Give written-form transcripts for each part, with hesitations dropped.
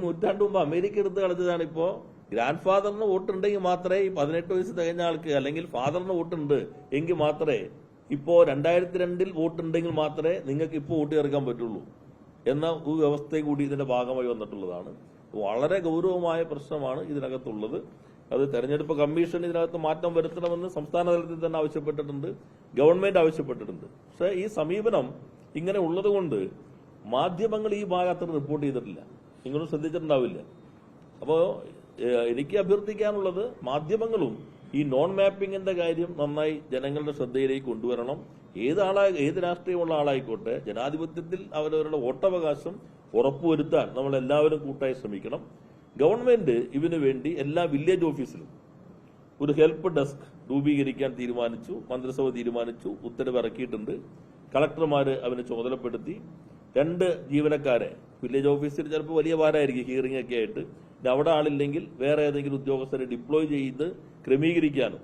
നൂറ്റാണ്ട് മുമ്പ് അമേരിക്ക എടുത്ത് കളിച്ചതാണ്. ഇപ്പോൾ ഗ്രാൻഡ് ഫാദറിന് വോട്ടുണ്ടെങ്കിൽ മാത്രമേ ഈ 18 വയസ്സ് തികഞ്ഞ ആൾക്ക്, അല്ലെങ്കിൽ ഫാദറിന് വോട്ടുണ്ട് എങ്കിൽ മാത്രമേ, ഇപ്പോൾ 2002 വോട്ടുണ്ടെങ്കിൽ മാത്രമേ നിങ്ങൾക്ക് ഇപ്പോൾ വോട്ട് ചേർക്കാൻ പറ്റുള്ളൂ എന്ന ഒരു വ്യവസ്ഥയും കൂടി ഇതിന്റെ ഭാഗമായി വന്നിട്ടുള്ളതാണ്. വളരെ ഗൗരവമായ പ്രശ്നമാണ് ഇതിനകത്തുള്ളത്. അത് തെരഞ്ഞെടുപ്പ് കമ്മീഷൻ ഇതിനകത്ത് മാറ്റം വരുത്തണമെന്ന് സംസ്ഥാന തലത്തിൽ തന്നെ ആവശ്യപ്പെട്ടിട്ടുണ്ട്, ഗവൺമെന്റ് ആവശ്യപ്പെട്ടിട്ടുണ്ട്. പക്ഷേ ഈ സമീപനം ഇങ്ങനെ ഉള്ളതുകൊണ്ട് മാധ്യമങ്ങൾ ഈ ഭാഗത്ത് റിപ്പോർട്ട് ചെയ്തിട്ടില്ല, നിങ്ങളും ശ്രദ്ധിച്ചിട്ടുണ്ടാവില്ല. അപ്പോൾ എനിക്ക് അഭ്യർത്ഥിക്കാനുള്ളത്, മാധ്യമങ്ങളും ഈ നോൺ മാപ്പിങ്ങിന്റെ കാര്യം നന്നായി ജനങ്ങളുടെ ശ്രദ്ധയിലേക്ക് കൊണ്ടുവരണം. ഏത് രാഷ്ട്രീയമുള്ള ആളായിക്കോട്ടെ, ജനാധിപത്യത്തിൽ അവരവരുടെ വോട്ടവകാശം ഉറപ്പുവരുത്താൻ നമ്മൾ എല്ലാവരും കൂട്ടായി ശ്രമിക്കണം. ഗവൺമെന്റ് ഇതിനു വേണ്ടി എല്ലാ വില്ലേജ് ഓഫീസിലും ഒരു ഹെൽപ്പ് ഡെസ്ക് രൂപീകരിക്കാൻ തീരുമാനിച്ചു, മന്ത്രിസഭ തീരുമാനിച്ചു, ഉത്തരവ് ഇറക്കിയിട്ടുണ്ട്. കളക്ടർമാര് അവന് ചുമതലപ്പെടുത്തി 2 ജീവനക്കാരെ വില്ലേജ് ഓഫീസിൽ, ചിലപ്പോൾ വലിയ ഭാരമായിരിക്കും ഹിയറിംഗ് ഒക്കെ ആയിട്ട്, അവിടെ ആളില്ലെങ്കിൽ വേറെ ഏതെങ്കിലും ഉദ്യോഗസ്ഥരെ ഡിപ്ലോയ് ചെയ്ത് ക്രമീകരിക്കാനും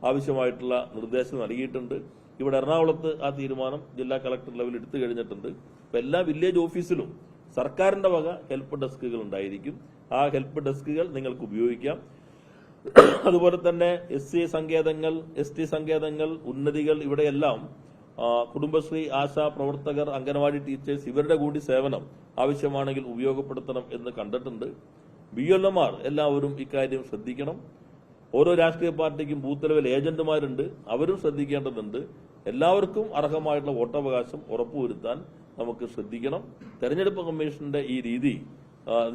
ആവശ്യമായിട്ടുള്ള നിർദ്ദേശം നൽകിയിട്ടുണ്ട്. ഇവിടെ എറണാകുളത്ത് ആ തീരുമാനം ജില്ലാ കളക്ടർ ലെവലിൽ എടുത്തു കഴിഞ്ഞിട്ടുണ്ട്. ഇപ്പൊ എല്ലാ വില്ലേജ് ഓഫീസിലും സർക്കാരിന്റെ വക ഹെൽപ്പ് ഡെസ്കുകൾ ഉണ്ടായിരിക്കും. ആ ഹെൽപ്പ് ഡെസ്കുകൾ നിങ്ങൾക്ക് ഉപയോഗിക്കാം. അതുപോലെ തന്നെ SC സങ്കേതങ്ങൾ, ST സങ്കേതങ്ങൾ, ഉന്നതികൾ, ഇവിടെയെല്ലാം കുടുംബശ്രീ, ആശാ പ്രവർത്തകർ, അംഗനവാടി ടീച്ചേഴ്സ്, ഇവരുടെ കൂടി സേവനം ആവശ്യമാണെങ്കിൽ ഉപയോഗപ്പെടുത്തണം എന്ന് കണ്ടിട്ടുണ്ട്. BLOമാർ എല്ലാവരും ഇക്കാര്യം ശ്രദ്ധിക്കണം. ഓരോ രാഷ്ട്രീയ പാർട്ടിക്കും ബൂത്ത് ലെവൽ ഏജന്റുമാരുണ്ട്, അവരും ശ്രദ്ധിക്കേണ്ടതുണ്ട്. എല്ലാവർക്കും അർഹമായിട്ടുള്ള വോട്ടവകാശം ഉറപ്പുവരുത്താൻ നമുക്ക് ശ്രദ്ധിക്കണം. തെരഞ്ഞെടുപ്പ് കമ്മീഷന്റെ ഈ രീതി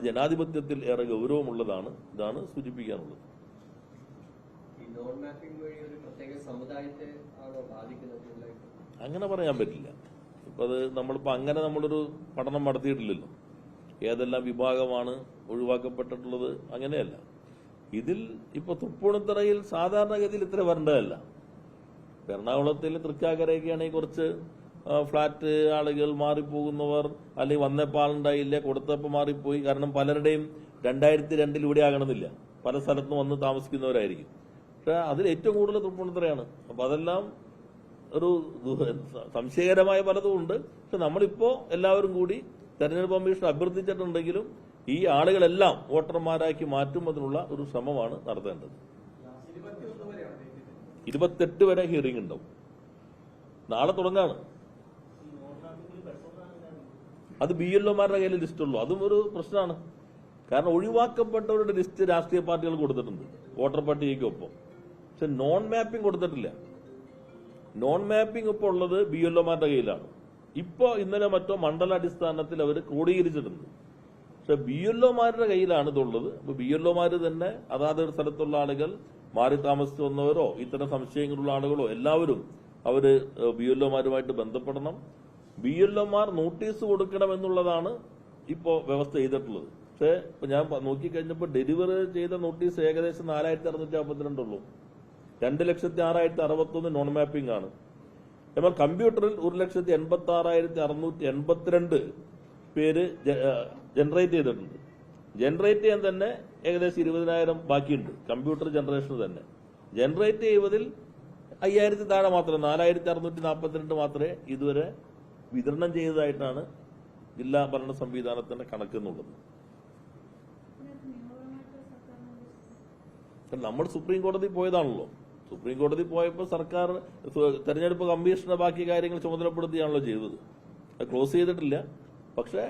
ജനാധിപത്യത്തിൽ ഏറെ ഗൗരവമുള്ളതാണ്. ഇതാണ് സൂചിപ്പിക്കാനുള്ളത്. അങ്ങനെ പറയാൻ പറ്റില്ല. ഇപ്പൊ അത് നമ്മളൊരു പഠനം നടത്തിയിട്ടില്ലല്ലോ. ഏതെല്ലാം വിഭാഗമാണ് ഒഴിവാക്കപ്പെട്ടിട്ടുള്ളത്, അങ്ങനെയല്ല. ഇതിൽ ഇപ്പൊ തൃപ്പൂണിത്തുറയിൽ സാധാരണഗതിയിൽ ഇത്ര വരേണ്ടതല്ല. എറണാകുളത്തിൽ തൃക്കാക്കരയൊക്കെയാണെങ്കിൽ കുറച്ച് ഫ്ളാറ്റ് ആളുകൾ മാറിപ്പോകുന്നവർ, അല്ലെങ്കിൽ വന്നപ്പോൾ ആളുണ്ടായില്ല, കൊടുത്തപ്പോൾ മാറിപ്പോയി. കാരണം പലരുടെയും 2002 ഇവിടെ ആകണമെന്നില്ല, പല സ്ഥലത്തും വന്ന് താമസിക്കുന്നവരായിരിക്കും. പക്ഷെ അതിൽ ഏറ്റവും കൂടുതൽ തൃപ്പൂണിത്തുറയാണ്. അപ്പൊ അതെല്ലാം ഒരു സംശയകരമായ പലതും ഉണ്ട്. പക്ഷെ നമ്മളിപ്പോ എല്ലാവരും കൂടി തെരഞ്ഞെടുപ്പ് കമ്മീഷൻ അഭ്യർത്ഥിച്ചിട്ടുണ്ടെങ്കിലും ഈ ആളുകളെല്ലാം വോട്ടർമാരാക്കി മാറ്റുന്നതിനുള്ള ഒരു ശ്രമമാണ് നടത്തേണ്ടത്. 28 വരെ ഹിയറിംഗ് ഉണ്ടാവും. നാളെ തുടങ്ങാണ്. അത് BLOമാരുടെ കയ്യിൽ ലിസ്റ്റ് ഉള്ളൂ. അതും ഒരു പ്രശ്നമാണ്. കാരണം ഒഴിവാക്കപ്പെട്ടവരുടെ ലിസ്റ്റ് രാഷ്ട്രീയ പാർട്ടികൾ കൊടുത്തിട്ടുണ്ട് വോട്ടർ പട്ടികയ്ക്കൊപ്പം. പക്ഷെ നോൺ മാപ്പിംഗ് കൊടുത്തിട്ടില്ല. നോൺ മാപ്പിംഗ് ഇപ്പോൾ ഉള്ളത് BLOമാരുടെ കയ്യിലാണ്. ഇപ്പോ ഇന്നലെ മറ്റോ മണ്ഡലാടിസ്ഥാനത്തിൽ അവർ ക്രോഡീകരിച്ചിട്ടുണ്ട്. പക്ഷെ BLOമാരുടെ കയ്യിലാണ് ഇതുള്ളത്. അപ്പൊ BLOമാര് തന്നെ അതാത് സ്ഥലത്തുള്ള ആളുകൾ, മാറി താമസിച്ചു വന്നവരോ ഇത്തരം സംശയങ്ങളുള്ള ആളുകളോ എല്ലാവരും അവര് BLOമാരുമായിട്ട് ബന്ധപ്പെടണം. BLOമാർ നോട്ടീസ് കൊടുക്കണമെന്നുള്ളതാണ് ഇപ്പോ വ്യവസ്ഥ ചെയ്തിട്ടുള്ളത്. പക്ഷെ ഇപ്പൊ ഞാൻ നോക്കിക്കഴിഞ്ഞപ്പോൾ ഡെലിവറി ചെയ്ത നോട്ടീസ് ഏകദേശം 4652 ഉള്ളൂ. 2,06,061 നോൺ മാപ്പിംഗ് ആണ്. എന്നാൽ കമ്പ്യൂട്ടറിൽ 1,86,682 പേര് ജനറേറ്റ് ചെയ്തിട്ടുണ്ട്. ജനറേറ്റ് ചെയ്യാൻ തന്നെ ഏകദേശം 20,000 ബാക്കിയുണ്ട്. കമ്പ്യൂട്ടർ ജനറേഷൻ തന്നെ ജനറേറ്റ് ചെയ്യുന്നതിൽ 5,000 താഴെ മാത്രമേ, 4,642 മാത്രമേ ഇതുവരെ വിതരണം ചെയ്തതായിട്ടാണ് ജില്ലാ ഭരണ സംവിധാനത്തിന്റെ കണക്കെന്നുള്ളത്. നമ്മൾ സുപ്രീം കോടതി പോയതാണല്ലോ. സുപ്രീം കോടതി പോയപ്പോൾ സർക്കാർ തെരഞ്ഞെടുപ്പ് കമ്മീഷന്റെ ബാക്കി കാര്യങ്ങൾ ചുമതലപ്പെടുത്തിയാണല്ലോ ചെയ്തത്. അത് ക്ലോസ് ചെയ്തിട്ടില്ല. പക്ഷേ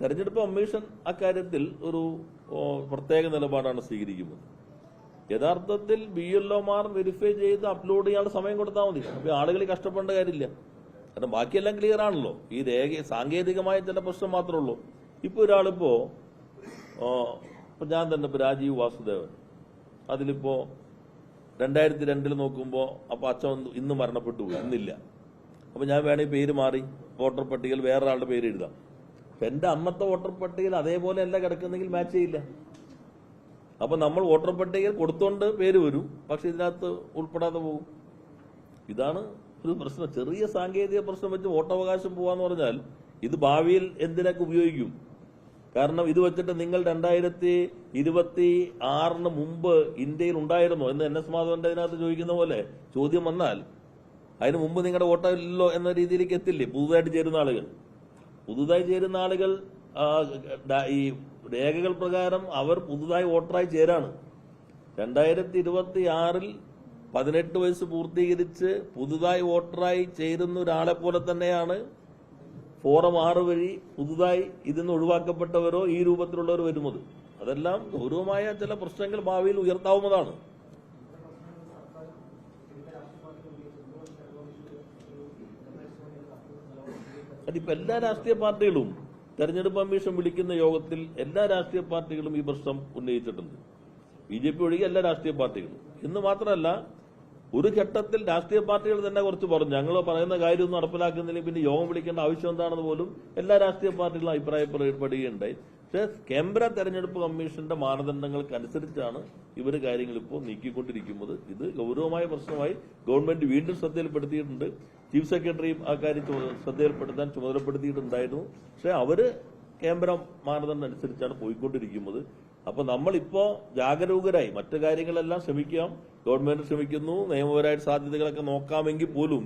തെരഞ്ഞെടുപ്പ് കമ്മീഷൻ അക്കാര്യത്തിൽ ഒരു പ്രത്യേക നിലപാടാണ് സ്വീകരിക്കുന്നത്. യഥാർത്ഥത്തിൽ BLOമാർ വെരിഫൈ ചെയ്ത് അപ്ലോഡ് ചെയ്യാനുള്ള സമയം കൊടുത്താൽ മതി. അപ്പൊ ആളുകൾ കഷ്ടപ്പെടേണ്ട കാര്യമില്ല. കാരണം ബാക്കിയെല്ലാം ക്ലിയർ ആണല്ലോ. ഈ സാങ്കേതികമായ ചില പ്രശ്നം മാത്രമേ ഉള്ളൂ. ഇപ്പൊ ഒരാളിപ്പോ ഞാൻ തന്നെ ഇപ്പൊ രാജീവ് വാസുദേവൻ, അതിലിപ്പോ 2002 നോക്കുമ്പോ അപ്പൊ അച്ഛൻ ഇന്ന് മരണപ്പെട്ടു പോയി, ഇന്നില്ല. അപ്പൊ ഞാൻ വേണമെങ്കിൽ പേര് മാറി വോട്ടർ പട്ടികയിൽ വേറൊരാളുടെ പേര് എഴുതാം. എന്റെ അന്നത്തെ വോട്ടർ പട്ടികയിൽ അതേപോലെ അല്ല കിടക്കുന്നെങ്കിൽ മാച്ച് ചെയ്യില്ല. അപ്പൊ നമ്മൾ വോട്ടർ പട്ടികയിൽ കൊടുത്തോണ്ട് പേര് വരും, പക്ഷെ ഇതിനകത്ത് ഉൾപ്പെടാതെ പോകും. ഇതാണ് ഒരു പ്രശ്നം. ചെറിയ സാങ്കേതിക പ്രശ്നം വെച്ച് വോട്ടവകാശം പോവാന്ന് പറഞ്ഞാൽ ഇത് ഭാവിയിൽ എന്തിനൊക്കെ ഉപയോഗിക്കും. കാരണം ഇത് വെച്ചിട്ട് നിങ്ങൾ 2026 മുമ്പ് ഇന്ത്യയിൽ ഉണ്ടായിരുന്നോ എന്ന് NS മാധവന്റെ ഇതിനകത്ത് ചോദിക്കുന്ന പോലെ ചോദ്യം വന്നാൽ അതിന് മുമ്പ് നിങ്ങളുടെ വോട്ടില്ലല്ലോ എന്ന രീതിയിലേക്ക് എത്തില്ലേ പുതുതായി ചേരുന്ന ആളുകൾ. ഈ രേഖകൾ പ്രകാരം അവർ പുതുതായി വോട്ടറായി ചേരാണ്. 2026 18 വയസ്സ് പൂർത്തീകരിച്ച് പുതുതായി വോട്ടറായി ചേരുന്ന ഒരാളെ പോലെ തന്നെയാണ് ഫോറം 6 വഴി പുതുതായി ഇതിന്ന് ഒഴിവാക്കപ്പെട്ടവരോ ഈ രൂപത്തിലുള്ളവർ വരുന്നത്. അതെല്ലാം ഗൗരവമായ ചില പ്രശ്നങ്ങൾ ഭാവിയിൽ ഉയർത്താവുന്നതാണ്. അതിപ്പോ എല്ലാ രാഷ്ട്രീയ പാർട്ടികളും തെരഞ്ഞെടുപ്പ് കമ്മീഷൻ വിളിക്കുന്ന യോഗത്തിൽ എല്ലാ രാഷ്ട്രീയ പാർട്ടികളും ഈ പ്രശ്നം ഉന്നയിച്ചിട്ടുണ്ട്. BJP ഒഴികെ എല്ലാ രാഷ്ട്രീയ പാർട്ടികളും. എന്ന് മാത്രമല്ല, ഒരു ഘട്ടത്തിൽ രാഷ്ട്രീയ പാർട്ടികൾ തന്നെ കുറച്ച് പറഞ്ഞു, ഞങ്ങൾ പറയുന്ന കാര്യമൊന്നും നടപ്പിലാക്കുന്നില്ലെങ്കിൽ പിന്നെ യോഗം വിളിക്കേണ്ട ആവശ്യം എന്താണെന്ന് പോലും എല്ലാ രാഷ്ട്രീയ പാർട്ടികളും അഭിപ്രായപ്പെടുകയുണ്ടായി. പക്ഷേ കേന്ദ്ര തെരഞ്ഞെടുപ്പ് കമ്മീഷന്റെ മാനദണ്ഡങ്ങൾക്കനുസരിച്ചാണ് ഇവർ കാര്യങ്ങൾ ഇപ്പോൾ നീക്കിക്കൊണ്ടിരിക്കുന്നത്. ഇത് ഗൗരവമായ പ്രശ്നമായി ഗവൺമെന്റ് വീണ്ടും ശ്രദ്ധയിൽപ്പെടുത്തിയിട്ടുണ്ട്. ചീഫ് സെക്രട്ടറിയും ആ കാര്യം ശ്രദ്ധയിൽപ്പെടുത്താൻ ചുമതലപ്പെടുത്തിയിട്ടുണ്ടായിരുന്നു. പക്ഷെ അവര് കേന്ദ്ര മാനദണ്ഡം അനുസരിച്ചാണ് പോയിക്കൊണ്ടിരിക്കുന്നത്. അപ്പൊ നമ്മളിപ്പോ ജാഗരൂകരായി മറ്റു കാര്യങ്ങളെല്ലാം ശ്രമിക്കാം, ഗവൺമെന്റ് ശ്രമിക്കുന്നു, നിയമപരമായ സാധ്യതകളൊക്കെ നോക്കാമെങ്കിൽ പോലും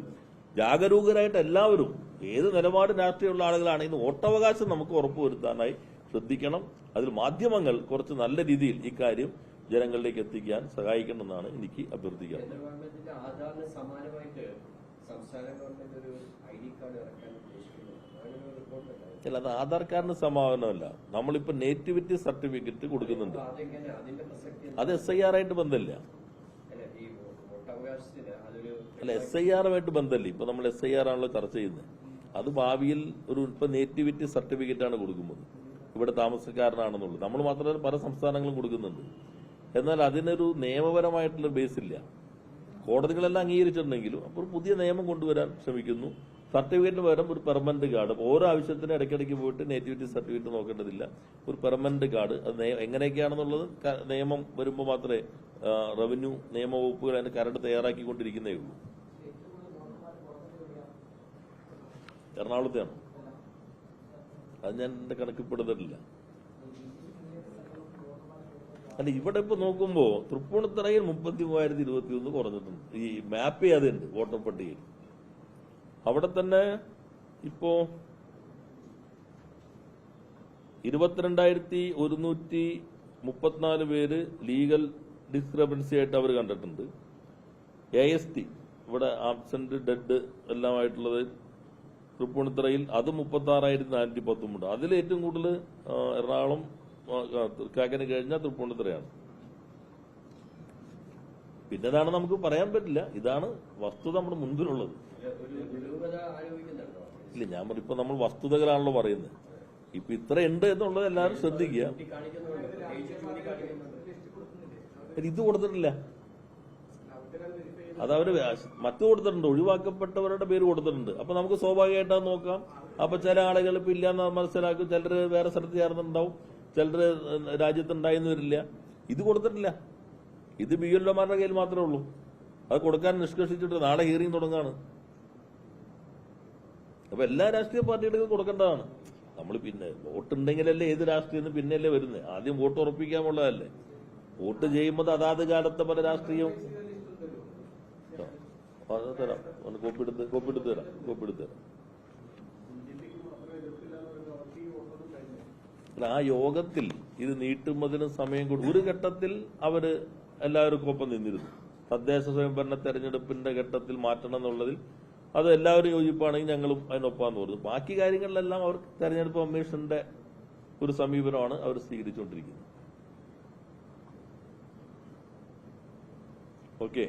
ജാഗരൂകരായിട്ട് എല്ലാവരും ഏത് നിലപാട് രാഷ്ട്രീയമുള്ള ആളുകളാണെങ്കിലും വോട്ടവകാശം നമുക്ക് ഉറപ്പുവരുത്താനായി ശ്രദ്ധിക്കണം. അതിൽ മാധ്യമങ്ങൾ കുറച്ച് നല്ല രീതിയിൽ ഇക്കാര്യം ജനങ്ങളിലേക്ക് എത്തിക്കാൻ സഹായിക്കണമെന്നാണ് എനിക്ക് അഭ്യർത്ഥിക്കാൻ. അല്ല, അത് ആധാർ കാർഡിന് സമാധാനമല്ല. നമ്മളിപ്പോ നേറ്റിവിറ്റി സർട്ടിഫിക്കറ്റ് കൊടുക്കുന്നുണ്ട്. അത് SIR ആയിട്ട് ബന്ധമില്ല. അല്ല, SIR ആയിട്ട് ബന്ധമില്ല. ഇപ്പൊ നമ്മൾ SIR ആണല്ലോ ചർച്ച ചെയ്യുന്നത്. അത് ഭാവിയിൽ ഇപ്പൊ നേറ്റിവിറ്റി സർട്ടിഫിക്കറ്റ് ആണ് കൊടുക്കുന്നത്, ഇവിടെ താമസക്കാരനാണെന്നുള്ളത്. നമ്മൾ മാത്രമല്ല പല സംസ്ഥാനങ്ങളും കൊടുക്കുന്നുണ്ട്. എന്നാൽ അതിനൊരു നിയമപരമായിട്ടുള്ള ബേസ് ഇല്ല. കോടതികളെല്ലാം അംഗീകരിച്ചിട്ടുണ്ടെങ്കിലും അപ്പോൾ പുതിയ നിയമം കൊണ്ടുവരാൻ ശ്രമിക്കുന്നു. സർട്ടിഫിക്കറ്റിന് പകരം ഒരു പെർമനന്റ് കാർഡ്. ഓരോ ആവശ്യത്തിന് ഇടയ്ക്കിടയ്ക്ക് പോയിട്ട് നേറ്റിവിറ്റി സർട്ടിഫിക്കറ്റ് നോക്കേണ്ടതില്ല, ഒരു പെർമനന്റ് കാർഡ്. അത് എങ്ങനെയൊക്കെയാണെന്നുള്ളത് നിയമം വരുമ്പോൾ മാത്രമേ റവന്യൂ നിയമവകുപ്പുകൾ അതിന്റെ കരട് തയ്യാറാക്കിക്കൊണ്ടിരിക്കുന്നേ ഉള്ളൂ. എറണാകുളത്തെയാണ്. അത് ഞാൻ എന്റെ കണക്കിൽപ്പെടുത്തിട്ടില്ല. അല്ല, ഇവിടെ ഇപ്പൊ നോക്കുമ്പോ തൃപ്പൂണിത്തറയിൽ 33,021 കുറഞ്ഞിട്ടുണ്ട്. ഈ മാപ്പ് ചെയ്യാതുണ്ട് വോട്ടർ പട്ടികയിൽ. അവിടെ തന്നെ ഇപ്പോ 22,134 പേര് ലീഗൽ ഡിസ്ക്രിപ്പൻസി ആയിട്ട് അവർ കണ്ടിട്ടുണ്ട്. AST ഇവിടെ ആബ്സെന്റ്, ഡെഡ് എല്ലാമായിട്ടുള്ളത് തൃപ്പൂണിത്തറയിൽ അത് 36,413. അതിൽ ഏറ്റവും കൂടുതൽ എറണാകുളം കാക്കന് കഴിഞ്ഞാൽ തൃപ്പൂണിത്തറയാണ്. പിന്നതാണ് നമുക്ക് പറയാൻ പറ്റില്ല. ഇതാണ് വസ്തുത നമ്മുടെ മുൻപിലുള്ളത്. ഇല്ല, ഞാൻ ഇപ്പൊ നമ്മൾ വസ്തുതകളാണല്ലോ പറയുന്നത്. ഇപ്പൊ ഇത്ര ഉണ്ട് എന്നുള്ളത് എല്ലാവരും ശ്രദ്ധിക്കുക. ഇത് കൊടുത്തിട്ടില്ല, അതവര് മറ്റു കൊടുത്തിട്ടുണ്ട്, ഒഴിവാക്കപ്പെട്ടവരുടെ പേര് കൊടുത്തിട്ടുണ്ട്. അപ്പൊ നമുക്ക് സ്വാഭാവികമായിട്ട് നോക്കാം. അപ്പൊ ചില ആളുകൾ ഇപ്പൊ ഇല്ലാന്ന് മനസ്സിലാക്കും, ചിലർ വേറെ സ്ഥലത്ത് ചേർന്നുണ്ടാവും, ചിലർ രാജ്യത്തുണ്ടായെന്ന് വരില്ല. ഇത് കൊടുത്തിട്ടില്ല. ഇത് BLOമാരുടെ കയ്യിൽ മാത്രമേ ഉള്ളൂ. അത് കൊടുക്കാൻ നിഷ്കർഷിച്ചിട്ട് നാളെ ഹിയറിംഗ് തുടങ്ങാണ്. അപ്പൊ എല്ലാ രാഷ്ട്രീയ പാർട്ടികൾക്കും കൊടുക്കേണ്ടതാണ്. നമ്മൾ പിന്നെ വോട്ടുണ്ടെങ്കിലല്ലേ ഏത് രാഷ്ട്രീയം പിന്നെയല്ലേ വരുന്നത്. ആദ്യം വോട്ട് ഉറപ്പിക്കാനുള്ളതല്ലേ. വോട്ട് ചെയ്യുമ്പോൾ അതാത് കാലത്തെ പല രാഷ്ട്രീയവും തരാം, കോപ്പിയെടുത്ത് തരാം. ആ യോഗത്തിൽ ഇത് നീട്ടുന്നതിന് സമയം കൊടുക്കും. ഒരു ഘട്ടത്തിൽ അവര് എല്ലാവർക്കും ഒപ്പം നിന്നിരുന്നു. തദ്ദേശ സ്വയംഭരണ തെരഞ്ഞെടുപ്പിന്റെ ഘട്ടത്തിൽ മാറ്റണം എന്നുള്ളതിൽ അത് എല്ലാവരും യോജിപ്പാണെങ്കിൽ ഞങ്ങളും അതിനൊപ്പാന്ന് പറഞ്ഞു. ബാക്കി കാര്യങ്ങളിലെല്ലാം അവർ തെരഞ്ഞെടുപ്പ് കമ്മീഷന്റെ ഒരു സമീപനമാണ് അവർ സ്വീകരിച്ചുകൊണ്ടിരിക്കുന്നത്. ഓക്കെ.